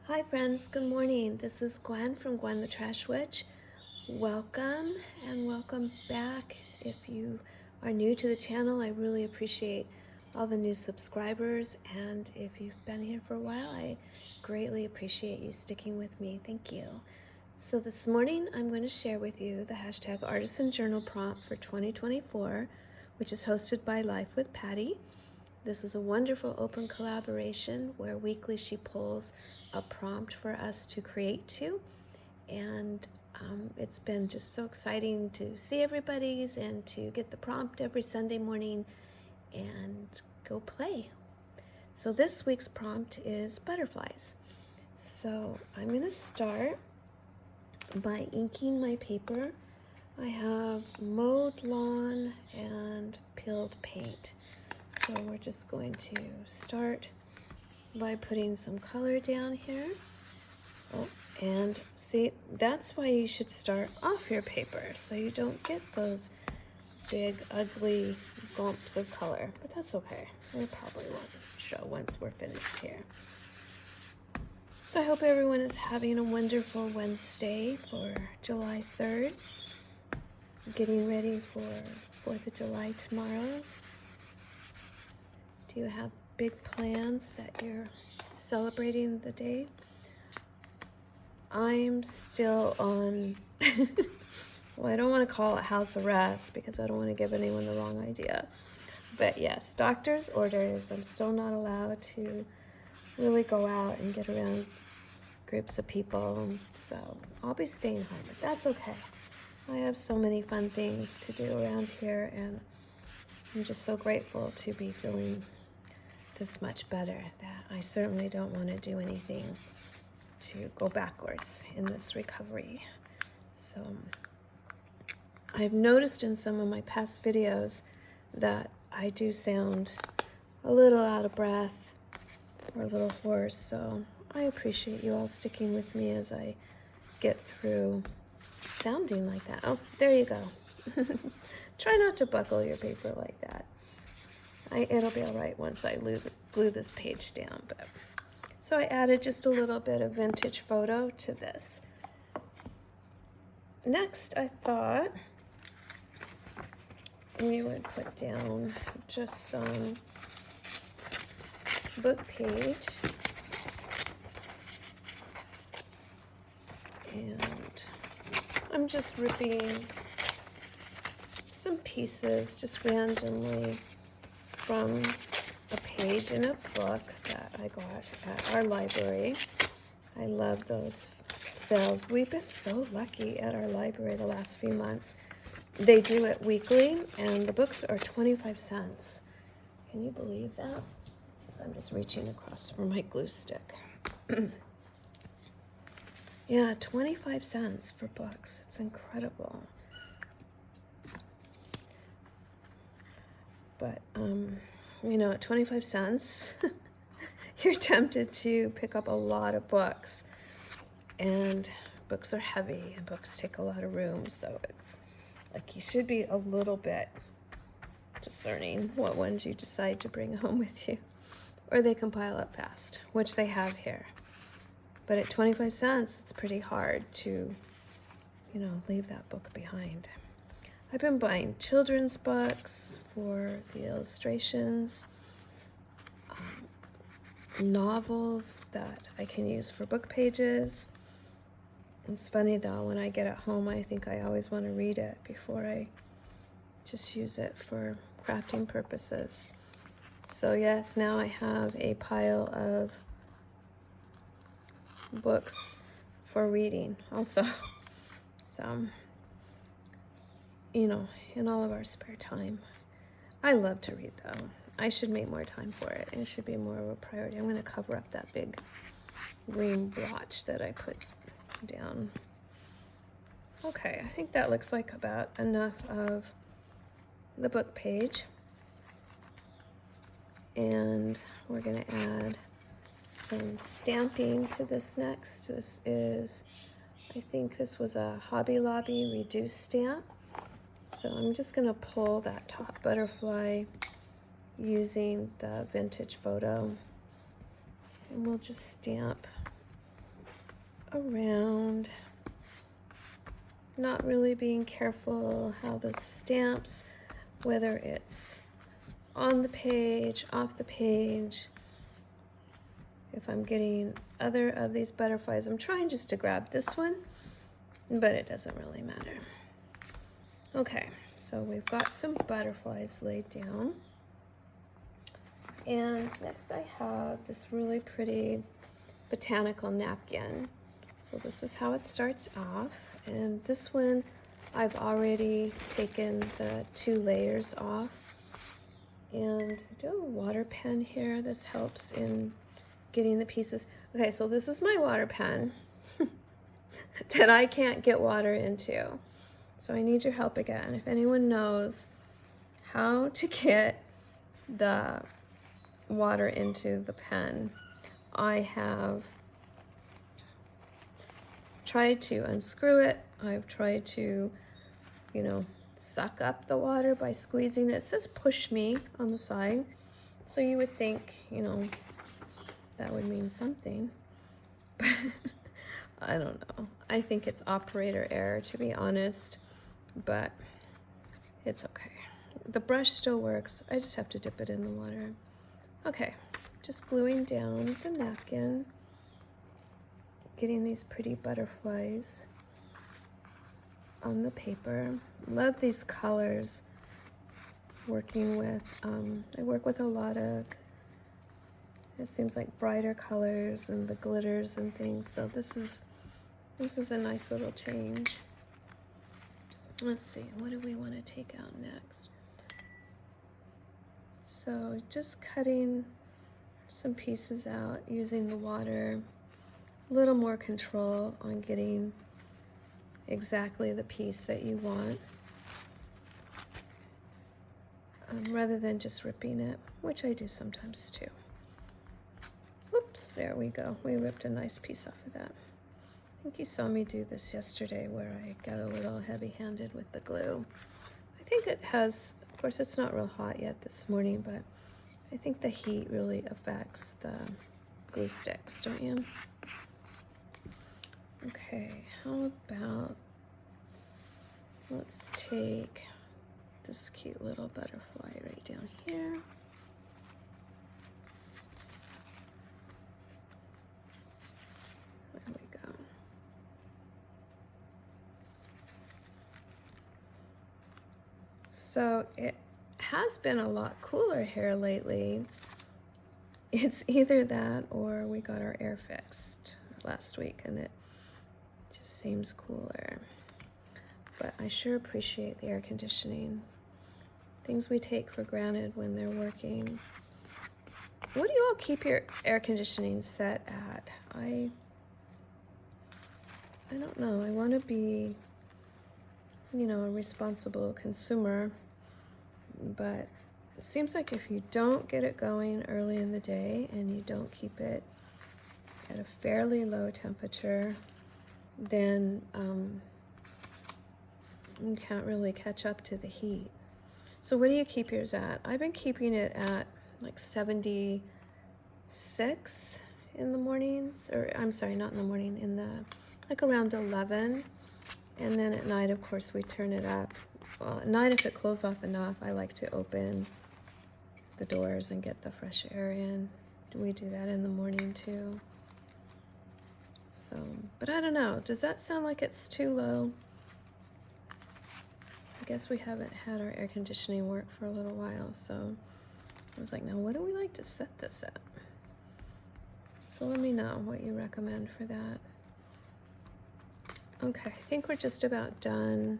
Hi friends, good morning. This is Gwen from Gwen the Trash Witch. Welcome and welcome back. If you are new to the channel, I really appreciate all the new subscribers, and if you've been here for a while, I greatly appreciate you sticking with me. Thank you. So this morning I'm going to share with you the hashtag Artisan Journal prompt for 2024, which is hosted by Life with Patti. This is a wonderful open collaboration where weekly she pulls a prompt for us to create to, and it's been just so exciting to see everybody's and to get the prompt every Sunday morning and go play. So this week's prompt is butterflies. So I'm going to start by inking my paper. I have mowed lawn and peeled paint. So we're just going to start by putting some color down here. Oh, and see, that's why you should start off your paper, so you don't get those big, ugly bumps of color. But that's okay. It probably won't show once we're finished here. So I hope everyone is having a wonderful Wednesday for July 3rd. Getting ready for 4th of July tomorrow. Do you have big plans that you're celebrating the day? I'm still on, well, I don't want to call it house arrest because I don't want to give anyone the wrong idea. But yes, doctor's orders. I'm still not allowed to really go out and get around groups of people. So I'll be staying home, but that's okay. I have so many fun things to do around here, and I'm just so grateful to be feeling this much better that I certainly don't want to do anything to go backwards in this recovery. So I've noticed in some of my past videos that I do sound a little out of breath or a little hoarse, so I appreciate you all sticking with me as I get through sounding like that. Oh, there you go. Try not to buckle your paper like that. It'll be all right once I glue this page down. But so I added just a little bit of vintage photo to this. Next, I thought we would put down just some book page, and I'm just ripping some pieces just randomly from a page in a book that I got at our library. I love those sales. We've been so lucky at our library the last few months. They do it weekly, and the books are 25 cents. Can you believe that? So I'm just reaching across for my glue stick. Yeah, 25 cents for books. It's incredible. But, you know, at 25 cents, you're tempted to pick up a lot of books. And books are heavy, and books take a lot of room, so it's like you should be a little bit discerning what ones you decide to bring home with you. Or they can pile up fast, which they have here. But at 25 cents, it's pretty hard to, you know, leave that book behind. I've been buying children's books for the illustrations, novels that I can use for book pages. It's funny though, when I get it home, I think I always want to read it before I just use it for crafting purposes. So yes, now I have a pile of books for reading also. So, you know, in all of our spare time. I love to read though. I should make more time for it. It should be more of a priority. I'm going to cover up that big green blotch that I put down. Okay, I think that looks like about enough of the book page. And we're going to add some stamping to this next. This is, I think this was a Hobby Lobby reduced stamp. So I'm just going to pull that top butterfly using the vintage photo, and we'll just stamp around, not really being careful how the stamps, whether it's on the page, off the page, if I'm getting other of these butterflies. I'm trying just to grab this one, but it doesn't really matter. Okay, so we've got some butterflies laid down. And next I have this really pretty botanical napkin. So this is how it starts off. And this one, I've already taken the 2 layers off. And I do a water pen here. This helps in getting the pieces. Okay, so this is my water pen that I can't get water into. So I need your help again. If anyone knows how to get the water into the pen, I have tried to unscrew it. I've tried to, suck up the water by squeezing it. It says push me on the side. So you would think, that would mean something. But I don't know. I think it's operator error, to be honest, but it's okay. The brush still works. I just have to dip it in the water. Okay, just gluing down the napkin, getting these pretty butterflies on the paper. Love these colors. Working with, I work with a lot of, it seems like brighter colors and the glitters and things. So this is a nice little change. Let's see, what do we want to take out next? So just cutting some pieces out using the water, a little more control on getting exactly the piece that you want, rather than just ripping it, which I do sometimes too. Whoops, there we go. We ripped a nice piece off of that. I think you saw me do this yesterday where I got a little heavy-handed with the glue. I think it has, of course it's not real hot yet this morning, but I think the heat really affects the glue sticks, don't you? Okay, how about, let's take this cute little butterfly right down here. There we go. So it has been a lot cooler here lately. It's either that or we got our air fixed last week and it just seems cooler. But I sure appreciate the air conditioning. Things we take for granted when they're working. What do you all keep your air conditioning set at? I don't know. I want to be, a responsible consumer, but it seems like if you don't get it going early in the day and you don't keep it at a fairly low temperature, then you can't really catch up to the heat. So what do you keep yours at? I've been keeping it at like 76 in the mornings, or I'm sorry, not in the morning, like around 11. And then at night, of course, we turn it up. Well, at night, if it cools off enough, I like to open the doors and get the fresh air in. We do that in the morning too. So, but I don't know. Does that sound like it's too low? I guess we haven't had our air conditioning work for a little while, so I was like, now what do we like to set this at? So let me know what you recommend for that. Okay, I think we're just about done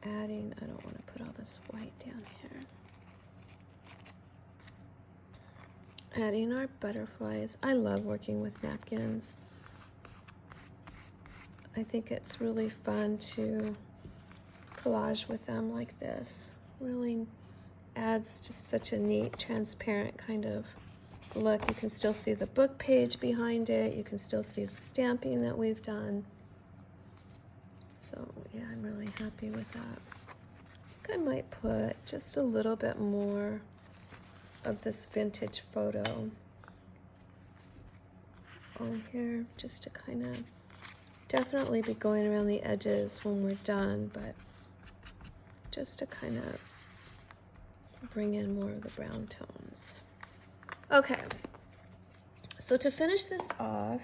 adding, I don't want to put all this white down here. Adding our butterflies. I love working with napkins. I think it's really fun to collage with them like this. Really adds just such a neat, transparent kind of look. You can still see the book page behind it. You can still see the stamping that we've done. So yeah, I'm really happy with that. I think I might put just a little bit more of this vintage photo on here just to kind of definitely be going around the edges when we're done, but just to kind of bring in more of the brown tones. Okay, so to finish this off,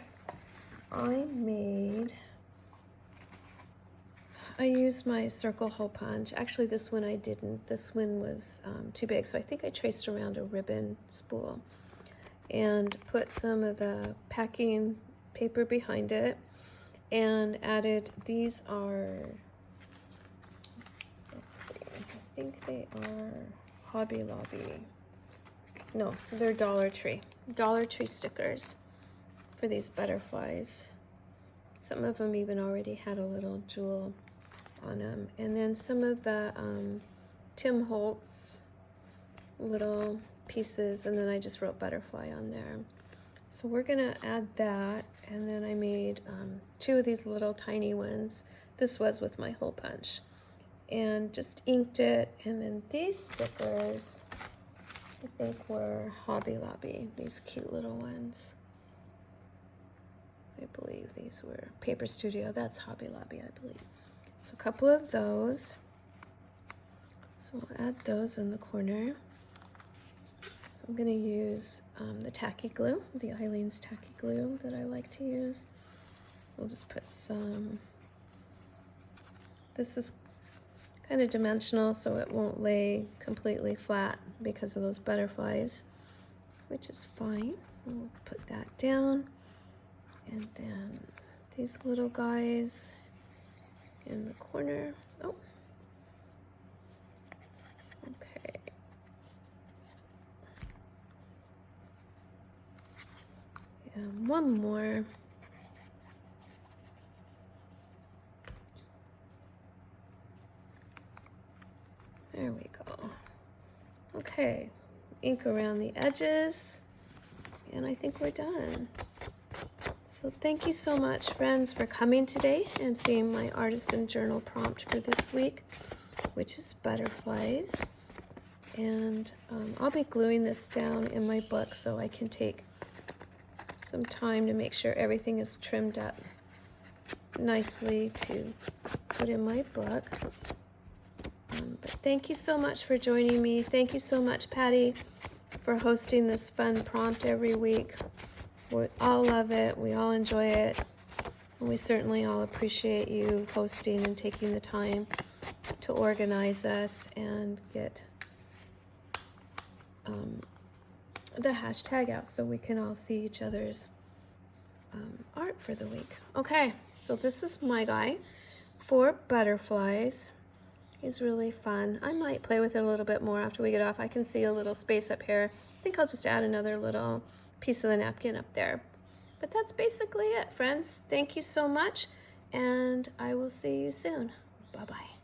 I used my circle hole punch. Actually, this one I didn't. This one was too big, so I think I traced around a ribbon spool and put some of the packing paper behind it and added, these are, let's see, I think they are Hobby Lobby. No, they're Dollar Tree stickers for these butterflies. Some of them even already had a little jewel on them. And then some of the Tim Holtz little pieces, and then I just wrote butterfly on there. So we're gonna add that, and then I made 2 of these little tiny ones. This was with my hole punch, and just inked it. And then these stickers, I think, were Hobby Lobby, these cute little ones. I believe these were Paper Studio. That's Hobby Lobby, I believe. So a couple of those. So we'll add those in the corner. So I'm going to use the tacky glue, the Eileen's tacky glue that I like to use. We'll just put some. This is kind of dimensional, so it won't lay completely flat because of those butterflies, which is fine. We'll put that down. And then these little guys in the corner. Oh, okay. And one more. There we go. Okay, ink around the edges, and I think we're done. So thank you so much, friends, for coming today and seeing my artisan journal prompt for this week, which is butterflies. And I'll be gluing this down in my book so I can take some time to make sure everything is trimmed up nicely to put in my book. But thank you so much for joining me. Thank you so much, Patti, for hosting this fun prompt every week. We all love it, we all enjoy it, and we certainly all appreciate you hosting and taking the time to organize us and get the hashtag out so we can all see each other's art for the week. Okay, so this is my guy for butterflies. He's really fun. I might play with it a little bit more after we get off. I can see a little space up here. I think I'll just add another little piece of the napkin up there. But that's basically it, friends. Thank you so much, and I will see you soon. Bye-bye.